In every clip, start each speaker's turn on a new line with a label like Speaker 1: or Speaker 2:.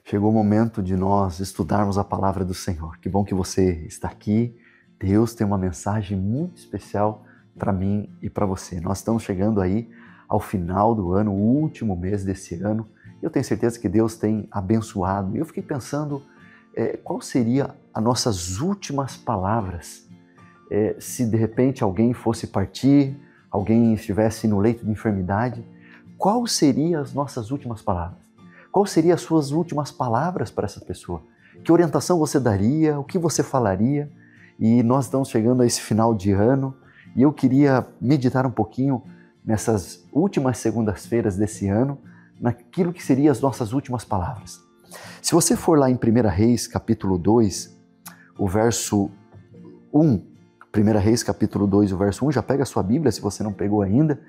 Speaker 1: Chegou o momento de nós estudarmos a palavra do Senhor. Que bom que você está aqui. Deus tem uma mensagem muito especial para mim e para você. Nós estamos chegando aí ao final do ano, o último mês desse ano. Eu tenho certeza que Deus tem abençoado. Eu fiquei pensando qual seria as nossas últimas palavras se de repente alguém fosse partir, alguém estivesse no leito de enfermidade. Qual seriam as nossas últimas palavras? Qual seriam as suas últimas palavras para essa pessoa? Que orientação você daria? O que você falaria? E nós estamos chegando a esse final de ano e eu queria meditar um pouquinho nessas últimas segundas-feiras desse ano, naquilo que seriam as nossas últimas palavras. Se você for lá em 1 Reis, capítulo 2, o verso 1, 1 Reis, capítulo 2, o verso 1, já pega a sua Bíblia se você não pegou ainda.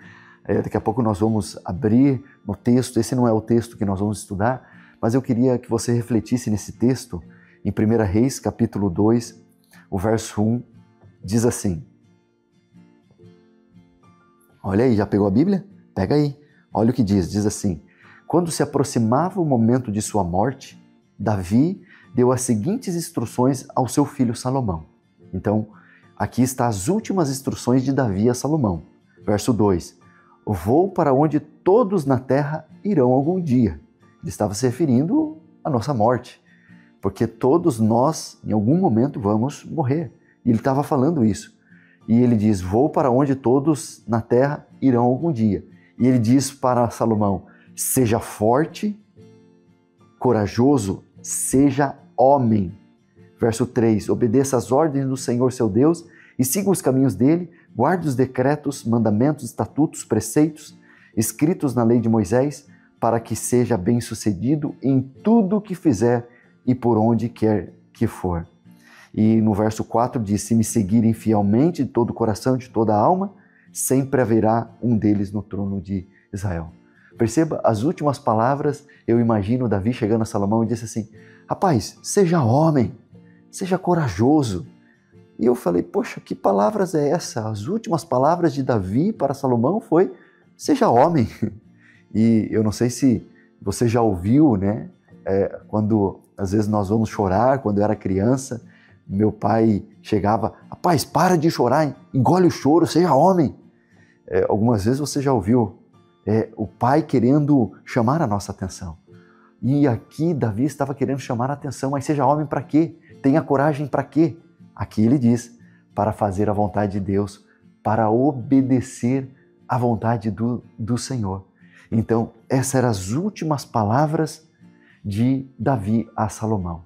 Speaker 1: Daqui a pouco nós vamos abrir no texto. Esse não é o texto que nós vamos estudar, mas eu queria que você refletisse nesse texto. Em 1 Reis, capítulo 2, o verso 1, diz assim. Olha aí, já pegou a Bíblia? Pega aí. Olha o que diz assim. Quando se aproximava o momento de sua morte, Davi deu as seguintes instruções ao seu filho Salomão. Então, aqui está as últimas instruções de Davi a Salomão. Verso 2. Vou para onde todos na terra irão algum dia. Ele estava se referindo à nossa morte, porque todos nós, em algum momento, vamos morrer. E ele estava falando isso. E ele diz, vou para onde todos na terra irão algum dia. E ele diz para Salomão, seja forte, corajoso, seja homem. Verso 3, obedeça às ordens do Senhor seu Deus e siga os caminhos dele, guarde os decretos, mandamentos, estatutos, preceitos escritos na lei de Moisés, para que seja bem-sucedido em tudo o que fizer e por onde quer que for. E no verso 4 diz, se me seguirem fielmente de todo o coração, de toda a alma, sempre haverá um deles no trono de Israel. Perceba, as últimas palavras, eu imagino Davi chegando a Salomão e disse assim, rapaz, seja homem, seja corajoso. E eu falei, poxa, que palavras é essa? As últimas palavras de Davi para Salomão foi, seja homem. E eu não sei se você já ouviu, né? Quando às vezes nós vamos chorar, quando eu era criança, meu pai chegava, rapaz, para de chorar, engole o choro, seja homem. Algumas vezes você já ouviu o pai querendo chamar a nossa atenção. E aqui Davi estava querendo chamar a atenção, mas seja homem para quê? Tenha coragem para quê? Aqui ele diz, para fazer a vontade de Deus, para obedecer à vontade do Senhor. Então, essas eram as últimas palavras de Davi a Salomão.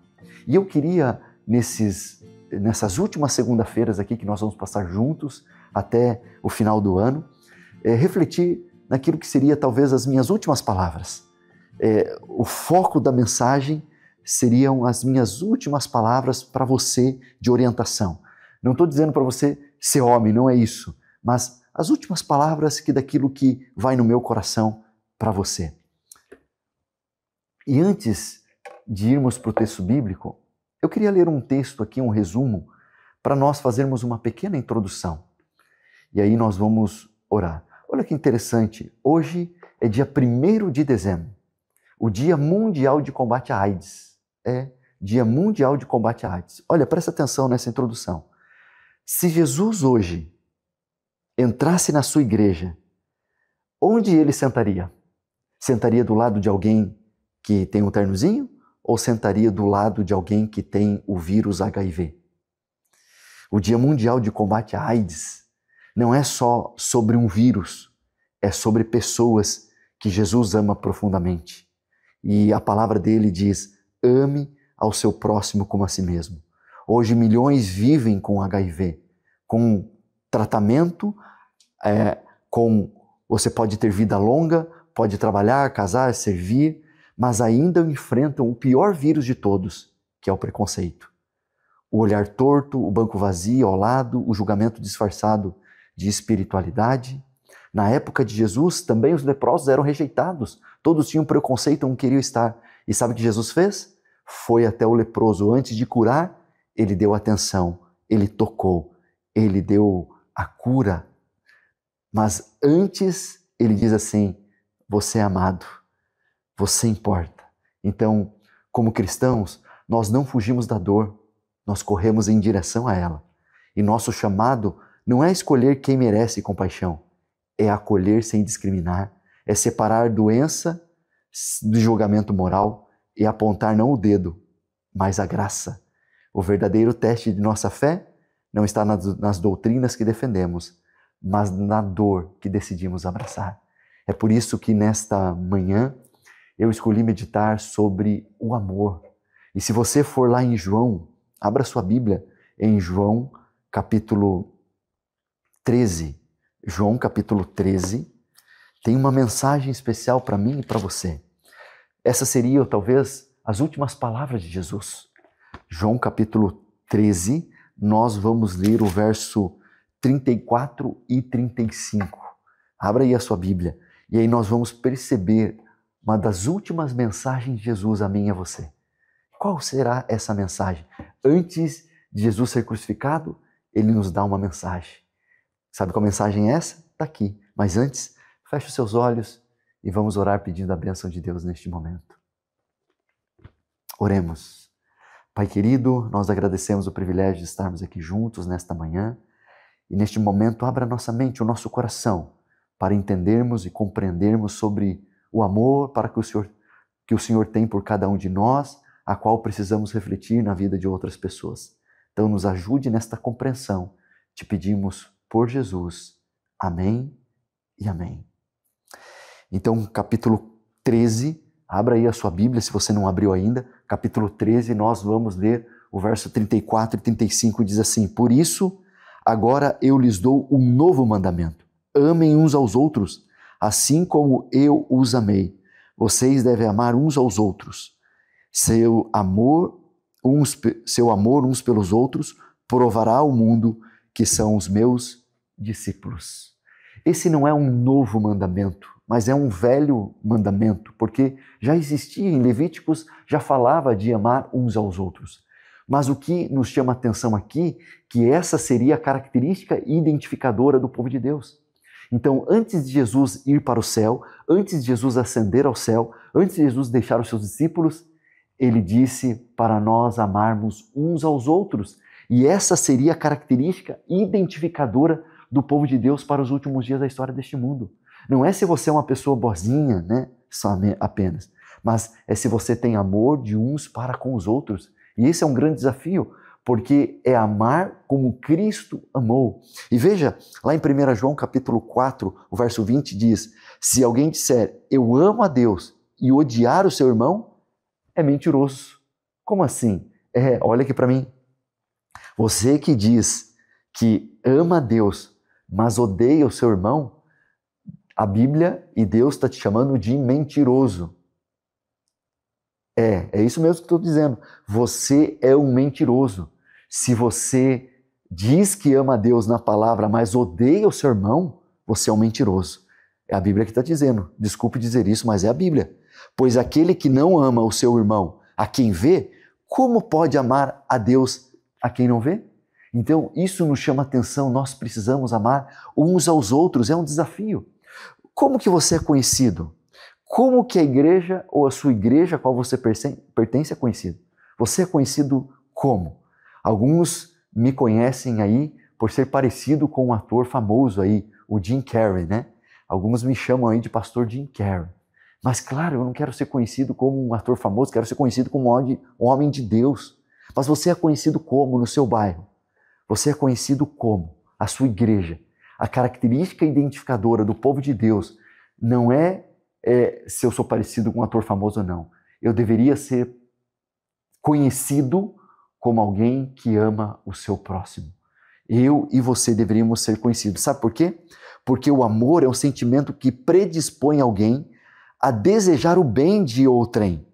Speaker 1: E eu queria, nessas últimas segunda-feiras aqui, que nós vamos passar juntos até o final do ano, refletir naquilo que seria talvez as minhas últimas palavras. O foco da mensagem seriam as minhas últimas palavras para você de orientação. Não estou dizendo para você ser homem, não é isso, mas as últimas palavras daquilo que vai no meu coração para você. E antes de irmos para o texto bíblico, eu queria ler um texto aqui, um resumo, para nós fazermos uma pequena introdução. E aí nós vamos orar. Olha que interessante, hoje é dia 1º de dezembro, o Dia Mundial de Combate à AIDS. Dia Mundial de Combate à AIDS. Olha, presta atenção nessa introdução. Se Jesus hoje entrasse na sua igreja, onde ele sentaria? Sentaria do lado de alguém que tem um ternozinho ou sentaria do lado de alguém que tem o vírus HIV? O Dia Mundial de Combate à AIDS não é só sobre um vírus, é sobre pessoas que Jesus ama profundamente. E a palavra dele diz, ame ao seu próximo como a si mesmo. Hoje milhões vivem com HIV, com tratamento, você pode ter vida longa, pode trabalhar, casar, servir, mas ainda enfrentam o pior vírus de todos, que é o preconceito. O olhar torto, o banco vazio ao lado, o julgamento disfarçado de espiritualidade. Na época de Jesus, também os leprosos eram rejeitados. Todos tinham preconceito, não queriam estar. E sabe o que Jesus fez? Foi até o leproso. Antes de curar, ele deu atenção, ele tocou, ele deu a cura. Mas antes, ele diz assim, você é amado, você importa. Então, como cristãos, nós não fugimos da dor, nós corremos em direção a ela. E nosso chamado não é escolher quem merece compaixão, é acolher sem discriminar, é separar doença do julgamento moral e apontar não o dedo, mas a graça. O verdadeiro teste de nossa fé não está nas doutrinas que defendemos, mas na dor que decidimos abraçar. É por isso que nesta manhã eu escolhi meditar sobre o amor. E se você for lá em João, abra sua Bíblia em João capítulo 13. João capítulo 13 tem uma mensagem especial para mim e para você. Essa seria talvez as últimas palavras de Jesus. João capítulo 13, nós vamos ler o verso 34 e 35. Abra aí a sua Bíblia e aí nós vamos perceber uma das últimas mensagens de Jesus a mim e a você. Qual será essa mensagem? Antes de Jesus ser crucificado, ele nos dá uma mensagem. Sabe qual mensagem é essa? Está aqui. Mas antes, feche os seus olhos e vamos orar pedindo a bênção de Deus neste momento. Oremos. Pai querido, nós agradecemos o privilégio de estarmos aqui juntos nesta manhã e neste momento abra nossa mente, o nosso coração, para entendermos e compreendermos sobre o amor que o Senhor tem por cada um de nós, a qual precisamos refletir na vida de outras pessoas. Então nos ajude nesta compreensão. Te pedimos por Jesus. Amém e amém. Então, capítulo 13, abra aí a sua Bíblia, se você não abriu ainda. Capítulo 13, nós vamos ler o verso 34 e 35, diz assim: Por isso, agora eu lhes dou um novo mandamento. Amem uns aos outros, assim como eu os amei. Vocês devem amar uns aos outros. Seu amor uns pelos outros provará ao mundo que são os meus discípulos. Esse não é um novo mandamento, mas é um velho mandamento, porque já existia em Levíticos, já falava de amar uns aos outros. Mas o que nos chama a atenção aqui, que essa seria a característica identificadora do povo de Deus. Então, antes de Jesus ir para o céu, antes de Jesus ascender ao céu, antes de Jesus deixar os seus discípulos, ele disse para nós amarmos uns aos outros. E essa seria a característica identificadora do povo de Deus para os últimos dias da história deste mundo. Não é se você é uma pessoa boazinha, né? Só apenas. Mas é se você tem amor de uns para com os outros. E esse é um grande desafio, porque é amar como Cristo amou. E veja, lá em 1 João capítulo 4, o verso 20 diz: Se alguém disser, eu amo a Deus, e odiar o seu irmão, é mentiroso. Como assim? Olha aqui para mim. Você que diz que ama a Deus, mas odeia o seu irmão, a Bíblia e Deus está te chamando de mentiroso. É isso mesmo que estou dizendo. Você é um mentiroso. Se você diz que ama a Deus na palavra, mas odeia o seu irmão, você é um mentiroso. É a Bíblia que está dizendo. Desculpe dizer isso, mas é a Bíblia. Pois aquele que não ama o seu irmão, a quem vê, como pode amar a Deus a quem não vê? Então, isso nos chama a atenção. Nós precisamos amar uns aos outros. É um desafio. Como que você é conhecido? Como que a igreja ou a sua igreja a qual você pertence é conhecido? Você é conhecido como? Alguns me conhecem aí por ser parecido com um ator famoso aí, o Jim Carrey, né? Alguns me chamam aí de pastor Jim Carrey. Mas claro, eu não quero ser conhecido como um ator famoso, quero ser conhecido como um homem de Deus. Mas você é conhecido como no seu bairro? Você é conhecido como? A sua igreja. A característica identificadora do povo de Deus não é se eu sou parecido com um ator famoso ou não. Eu deveria ser conhecido como alguém que ama o seu próximo. Eu e você deveríamos ser conhecidos. Sabe por quê? Porque o amor é um sentimento que predispõe alguém a desejar o bem de outrem.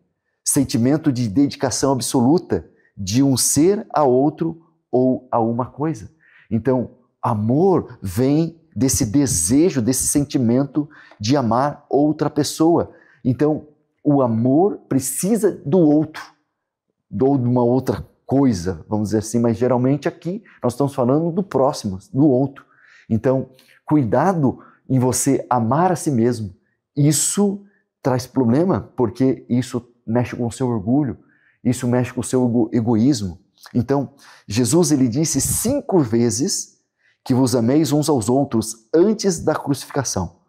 Speaker 1: Sentimento de dedicação absoluta de um ser a outro ou a uma coisa. Então, amor vem desse desejo, desse sentimento de amar outra pessoa. Então, o amor precisa do outro, ou de uma outra coisa, vamos dizer assim, mas geralmente aqui nós estamos falando do próximo, do outro. Então, cuidado em você amar a si mesmo. Isso traz problema, porque isso mexe com o seu orgulho, Isso mexe com o seu egoísmo. Então, Jesus ele disse 5 vezes que vos ameis uns aos outros antes da crucificação.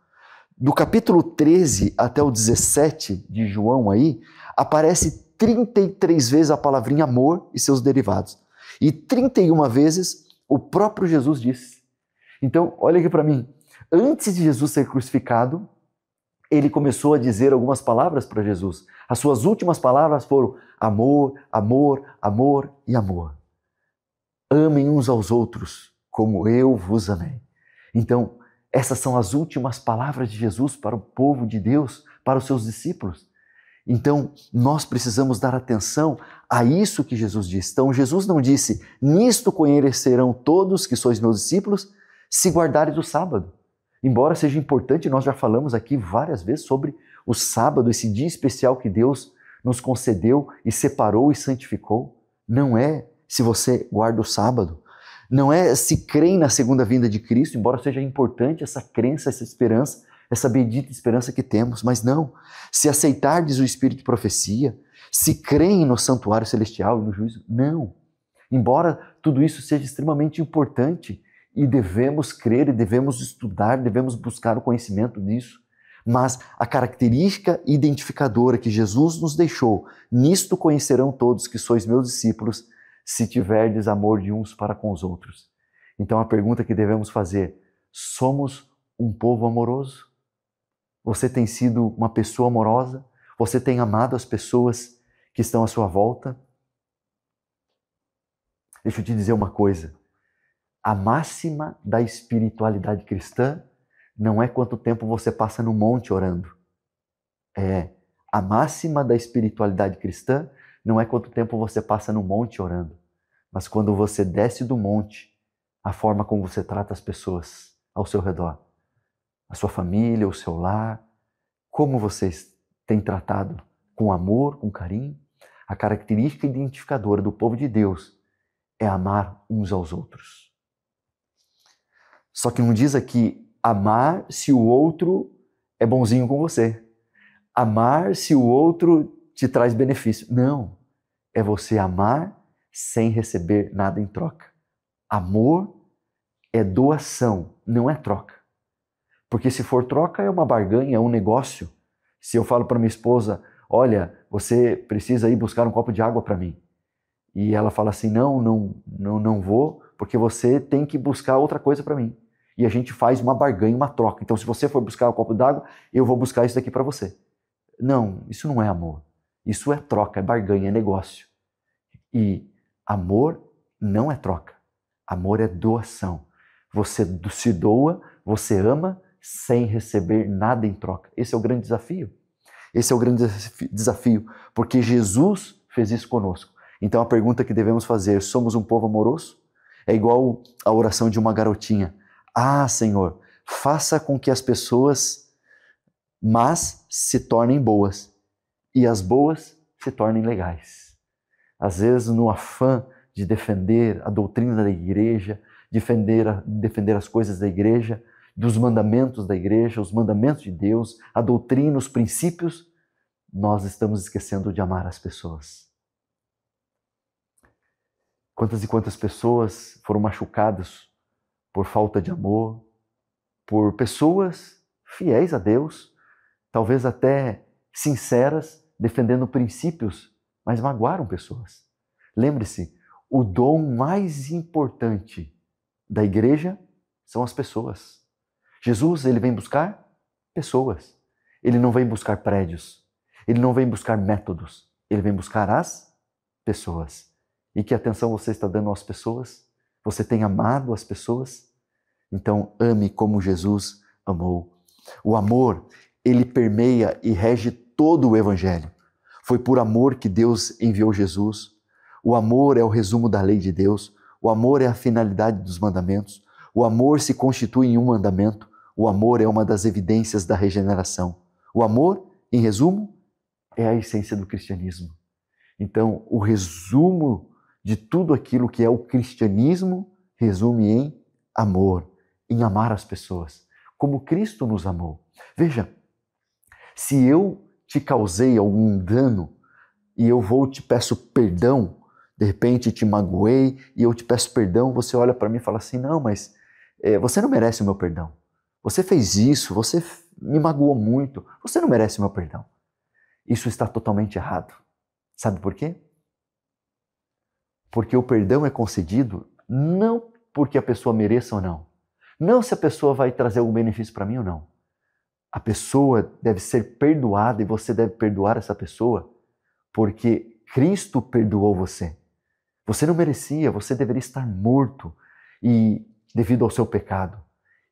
Speaker 1: Do capítulo 13 até o 17 de João aí, aparece 33 vezes a palavrinha amor e seus derivados. E 31 vezes o próprio Jesus disse. Então, olha aqui para mim. Antes de Jesus ser crucificado, ele começou a dizer algumas palavras para Jesus. As suas últimas palavras foram amor, amor, amor e amor. Amem uns aos outros como eu vos amei. Então, essas são as últimas palavras de Jesus para o povo de Deus, para os seus discípulos. Então, nós precisamos dar atenção a isso que Jesus disse. Então, Jesus não disse, nisto conhecerão todos que sois meus discípulos, se guardares o sábado. Embora seja importante, nós já falamos aqui várias vezes sobre o sábado, esse dia especial que Deus nos concedeu e separou e santificou. Não é se você guarda o sábado. Não é se crê na segunda vinda de Cristo, embora seja importante essa crença, essa esperança, essa bendita esperança que temos, mas não. Se aceitardes o Espírito de profecia, se creem no santuário celestial e no juízo, não. Embora tudo isso seja extremamente importante e devemos crer e devemos estudar, devemos buscar o conhecimento disso, mas a característica identificadora que Jesus nos deixou, nisto conhecerão todos que sois meus discípulos, se tiverdes amor de uns para com os outros. Então a pergunta que devemos fazer, somos um povo amoroso? Você tem sido uma pessoa amorosa? Você tem amado as pessoas que estão à sua volta? Deixa eu te dizer uma coisa. A máxima da espiritualidade cristã não é quanto tempo você passa no monte orando. A máxima da espiritualidade cristã não é quanto tempo você passa no monte orando, mas quando você desce do monte, a forma como você trata as pessoas ao seu redor. A sua família, o seu lar, como vocês têm tratado com amor, com carinho. A característica identificadora do povo de Deus é amar uns aos outros. Só que não diz aqui amar se o outro é bonzinho com você. Amar se o outro te traz benefício. Não, é você amar sem receber nada em troca. Amor é doação, não é troca. Porque se for troca é uma barganha, é um negócio. Se eu falo para minha esposa, olha, você precisa ir buscar um copo de água para mim. E ela fala assim, não vou, porque você tem que buscar outra coisa para mim. E a gente faz uma barganha, uma troca. Então se você for buscar um copo d'água, eu vou buscar isso daqui para você. Não, isso não é amor. Isso é troca, é barganha, é negócio. E amor não é troca. Amor é doação. Você se doa, você ama sem receber nada em troca. Esse é o grande desafio. Esse é o grande desafio, porque Jesus fez isso conosco. Então a pergunta que devemos fazer, somos um povo amoroso? É igual a oração de uma garotinha. Ah, Senhor, faça com que as pessoas más se tornem boas e as boas se tornem legais. Às vezes, no afã de defender a doutrina da igreja, defender as coisas da igreja, dos mandamentos da igreja, os mandamentos de Deus, a doutrina, os princípios, nós estamos esquecendo de amar as pessoas. Quantas e quantas pessoas foram machucadas por falta de amor, por pessoas fiéis a Deus, talvez até sinceras, defendendo princípios, mas magoaram pessoas. Lembre-se, o dom mais importante da igreja são as pessoas. Jesus, ele vem buscar pessoas. Ele não vem buscar prédios. Ele não vem buscar métodos. Ele vem buscar as pessoas. E que atenção você está dando às pessoas? Você tem amado as pessoas? Então ame como Jesus amou. O amor, ele permeia e rege todo o Evangelho. Foi por amor que Deus enviou Jesus. O amor é o resumo da lei de Deus. O amor é a finalidade dos mandamentos. O amor se constitui em um mandamento. O amor é uma das evidências da regeneração. O amor, em resumo, é a essência do cristianismo. Então, o resumo de tudo aquilo que é o cristianismo resume em amor, em amar as pessoas, como Cristo nos amou. Veja, se eu te causei algum dano e eu vou te peço perdão, de repente te magoei e eu te peço perdão, você olha para mim e fala assim, não, mas você não merece o meu perdão. Você fez isso, você me magoou muito, você não merece o meu perdão. Isso está totalmente errado. Sabe por quê? Porque o perdão é concedido não porque a pessoa mereça ou não. Não se a pessoa vai trazer algum benefício para mim ou não. A pessoa deve ser perdoada e você deve perdoar essa pessoa porque Cristo perdoou você. Você não merecia, você deveria estar morto e devido ao seu pecado.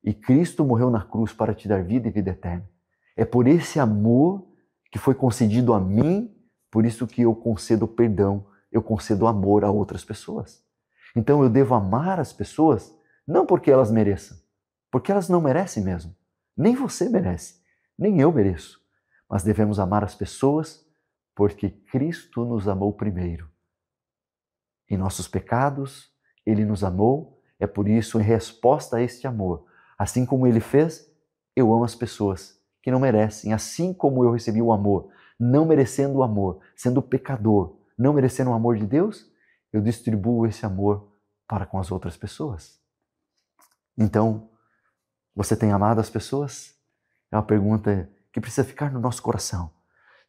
Speaker 1: E Cristo morreu na cruz para te dar vida e vida eterna. É por esse amor que foi concedido a mim, por isso que eu concedo perdão, eu concedo amor a outras pessoas. Então eu devo amar as pessoas não porque elas mereçam, porque elas não merecem mesmo. Nem você merece, nem eu mereço. Mas devemos amar as pessoas porque Cristo nos amou primeiro. Em nossos pecados, Ele nos amou, é por isso, em resposta a este amor, assim como Ele fez, eu amo as pessoas que não merecem, assim como eu recebi o amor, não merecendo o amor, sendo pecador, não merecendo o amor de Deus, eu distribuo esse amor para com as outras pessoas. Então, você tem amado as pessoas? É uma pergunta que precisa ficar no nosso coração.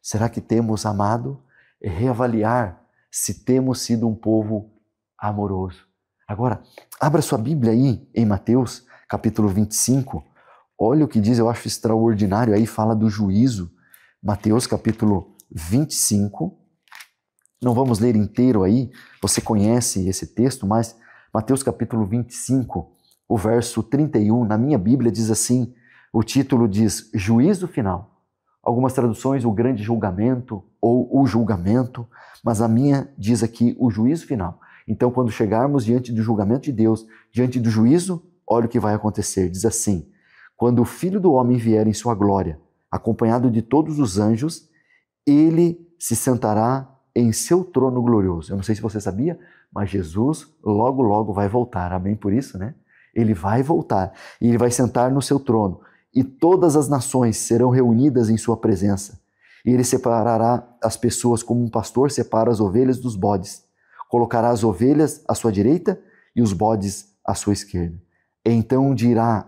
Speaker 1: Será que temos amado? É reavaliar se temos sido um povo amoroso. Agora, abra sua Bíblia aí em Mateus, capítulo 25. Olha o que diz, eu acho extraordinário, aí fala do juízo. Mateus, capítulo 25. Não vamos ler inteiro aí, você conhece esse texto, mas Mateus, capítulo 25, o verso 31, na minha Bíblia diz assim, o título diz Juízo Final. Algumas traduções, o grande julgamento ou o julgamento, mas a minha diz aqui o juízo final. Então, quando chegarmos diante do julgamento de Deus, diante do juízo, olha o que vai acontecer. Diz assim, quando o Filho do Homem vier em sua glória, acompanhado de todos os anjos, ele se sentará em seu trono glorioso. Eu não sei se você sabia, mas Jesus logo, logo vai voltar. Amém por isso, né? Ele vai voltar e ele vai sentar no seu trono. E todas as nações serão reunidas em sua presença. E ele separará as pessoas como um pastor separa as ovelhas dos bodes. Colocará as ovelhas à sua direita e os bodes à sua esquerda. Então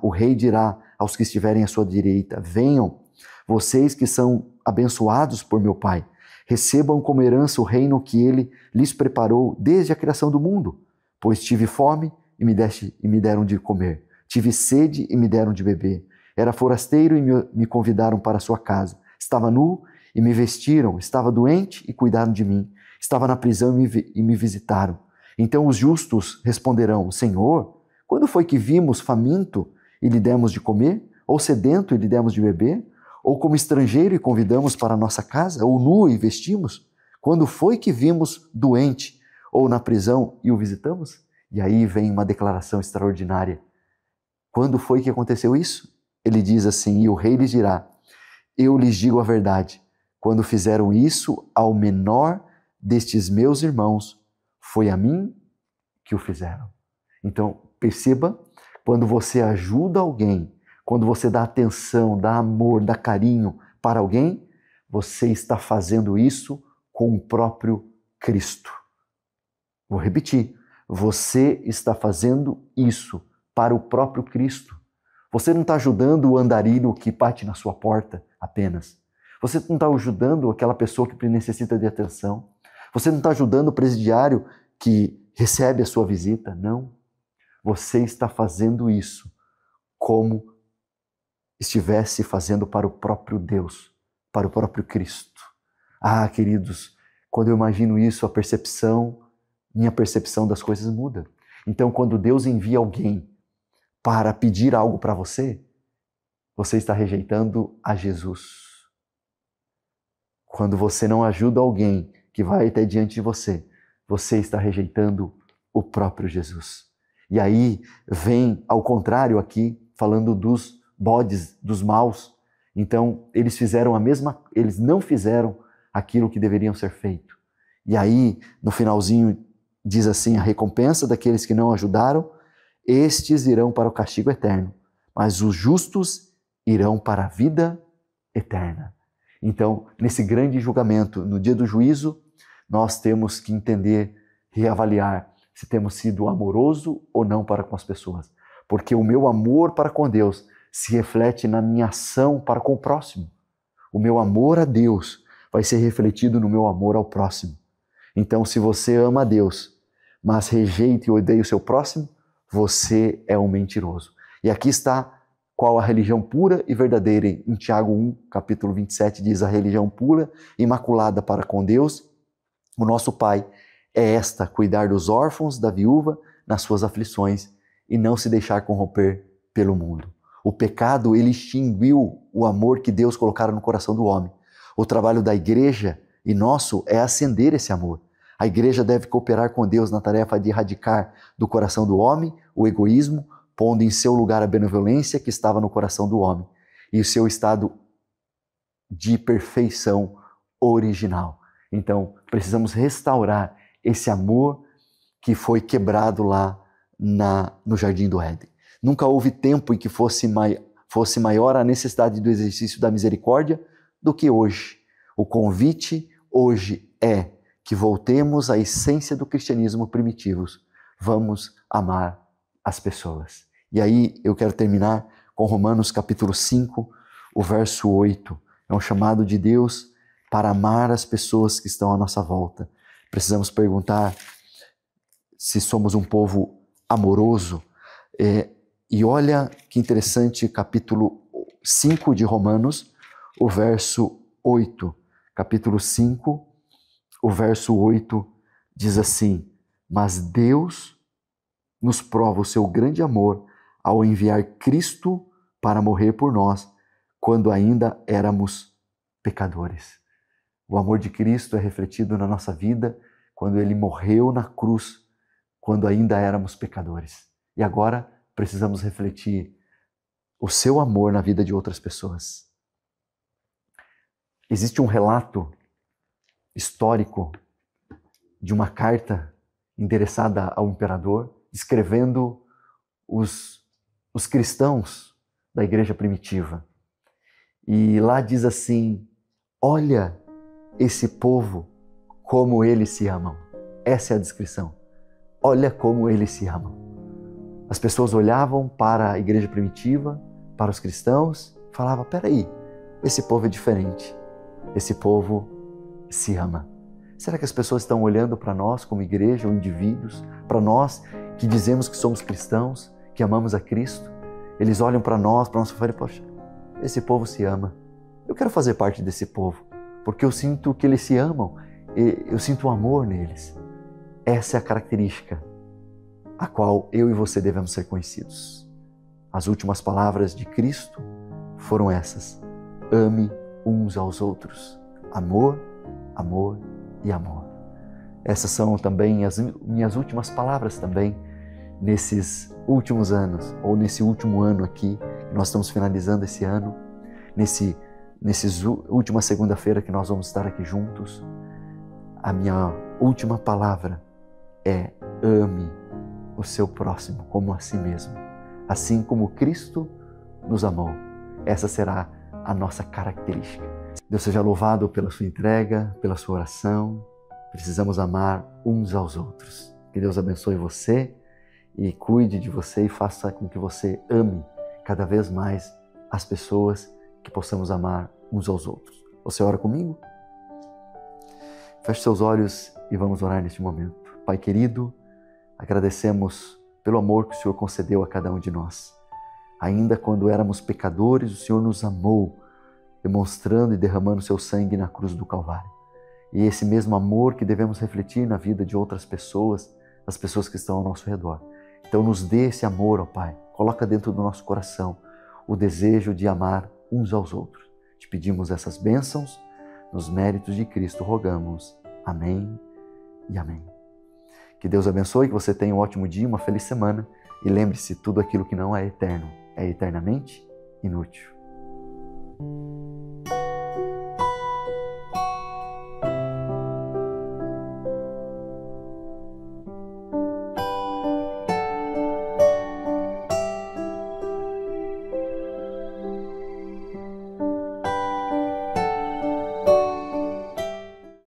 Speaker 1: o rei dirá aos que estiverem à sua direita, venham, vocês que são abençoados por meu Pai, recebam como herança o reino que ele lhes preparou desde a criação do mundo. Pois tive fome e me deram de comer. Tive sede e me deram de beber. Era forasteiro e me convidaram para a sua casa. Estava nu e me vestiram. Estava doente e cuidaram de mim. Estava na prisão e me visitaram. Então os justos responderão, Senhor, quando foi que vimos faminto e lhe demos de comer? Ou sedento e lhe demos de beber? Ou como estrangeiro e convidamos para a nossa casa? Ou nu e vestimos? Quando foi que vimos doente ou na prisão e o visitamos? E aí vem uma declaração extraordinária. Quando foi que aconteceu isso? Ele diz assim, e o rei lhes dirá, eu lhes digo a verdade, quando fizeram isso ao menor destes meus irmãos, foi a mim que o fizeram. Então, perceba, quando você ajuda alguém, quando você dá atenção, dá amor, dá carinho para alguém, você está fazendo isso com o próprio Cristo. Vou repetir, você está fazendo isso para o próprio Cristo. Você não está ajudando o andarilho que bate na sua porta apenas. Você não está ajudando aquela pessoa que necessita de atenção. Você não está ajudando o presidiário que recebe a sua visita. Não. Você está fazendo isso como estivesse fazendo para o próprio Deus, para o próprio Cristo. Ah, queridos, quando eu imagino isso, minha percepção das coisas muda. Então, quando Deus envia alguém para pedir algo para você, você está rejeitando a Jesus. Quando você não ajuda alguém que vai até diante de você, você está rejeitando o próprio Jesus. E aí vem ao contrário aqui, falando dos bodes, dos maus. Então, eles não fizeram aquilo que deveriam ser feito. E aí, no finalzinho, diz assim, a recompensa daqueles que não ajudaram, estes irão para o castigo eterno, mas os justos irão para a vida eterna. Então, nesse grande julgamento, no dia do juízo, nós temos que entender, reavaliar se temos sido amoroso ou não para com as pessoas. Porque o meu amor para com Deus se reflete na minha ação para com o próximo. O meu amor a Deus vai ser refletido no meu amor ao próximo. Então, se você ama a Deus, mas rejeita e odeia o seu próximo, você é um mentiroso. E aqui está qual a religião pura e verdadeira. Em Tiago 1, capítulo 27, diz: a religião pura, imaculada para com Deus, o nosso Pai, é esta: cuidar dos órfãos, da viúva, nas suas aflições, e não se deixar corromper pelo mundo. O pecado, ele extinguiu o amor que Deus colocara no coração do homem. O trabalho da igreja e nosso é acender esse amor. A igreja deve cooperar com Deus na tarefa de erradicar do coração do homem o egoísmo, pondo em seu lugar a benevolência que estava no coração do homem e o seu estado de perfeição original. Então, precisamos restaurar esse amor que foi quebrado lá no Jardim do Éden. Nunca houve tempo em que fosse maior a necessidade do exercício da misericórdia do que hoje. O convite hoje é que voltemos à essência do cristianismo primitivo. Vamos amar as pessoas. E aí eu quero terminar com Romanos capítulo 5, o verso 8. É um chamado de Deus para amar as pessoas que estão à nossa volta. Precisamos perguntar se somos um povo amoroso. E olha que interessante, capítulo 5 de Romanos, o verso 8. Capítulo 5, o verso 8 diz assim: mas Deus nos prova o seu grande amor ao enviar Cristo para morrer por nós, quando ainda éramos pecadores. O amor de Cristo é refletido na nossa vida quando Ele morreu na cruz, quando ainda éramos pecadores. E agora precisamos refletir o seu amor na vida de outras pessoas. Existe um relato histórico de uma carta endereçada ao imperador, descrevendo os cristãos da igreja primitiva. E lá diz assim: olha esse povo, como eles se amam. Essa é a descrição. Olha como eles se amam. As pessoas olhavam para a igreja primitiva, para os cristãos, e falavam: peraí, esse povo é diferente. Esse povo se ama. Será que as pessoas estão olhando para nós como igreja ou indivíduos, para nós que dizemos que somos cristãos, que amamos a Cristo? Eles olham para nós e falam: poxa, esse povo se ama. Eu quero fazer parte desse povo, porque eu sinto que eles se amam, eu sinto um amor neles. Essa é a característica a qual eu e você devemos ser conhecidos. As últimas palavras de Cristo foram essas: ame uns aos outros. Amor, amor e amor. Essas são também as minhas últimas palavras também nesses últimos anos, ou nesse último ano aqui, nós estamos finalizando esse ano, nesses última segunda-feira que nós vamos estar aqui juntos. A minha última palavra é: ame o seu próximo como a si mesmo, assim como Cristo nos amou. Essa será a nossa característica. Deus seja louvado pela sua entrega, pela sua oração. Precisamos amar uns aos outros. Que Deus abençoe você e cuide de você e faça com que você ame cada vez mais as pessoas, que possamos amar uns aos outros. Você ora comigo? Feche seus olhos e vamos orar neste momento. Pai querido, agradecemos pelo amor que o Senhor concedeu a cada um de nós. Ainda quando éramos pecadores, o Senhor nos amou, demonstrando e derramando seu sangue na cruz do Calvário. E esse mesmo amor que devemos refletir na vida de outras pessoas, as pessoas que estão ao nosso redor. Então nos dê esse amor, ó Pai. Coloca dentro do nosso coração o desejo de amar uns aos outros. Te pedimos essas bênçãos, nos méritos de Cristo rogamos. Amém e amém. Que Deus abençoe, que você tenha um ótimo dia, uma feliz semana. E lembre-se, tudo aquilo que não é eterno é eternamente inútil.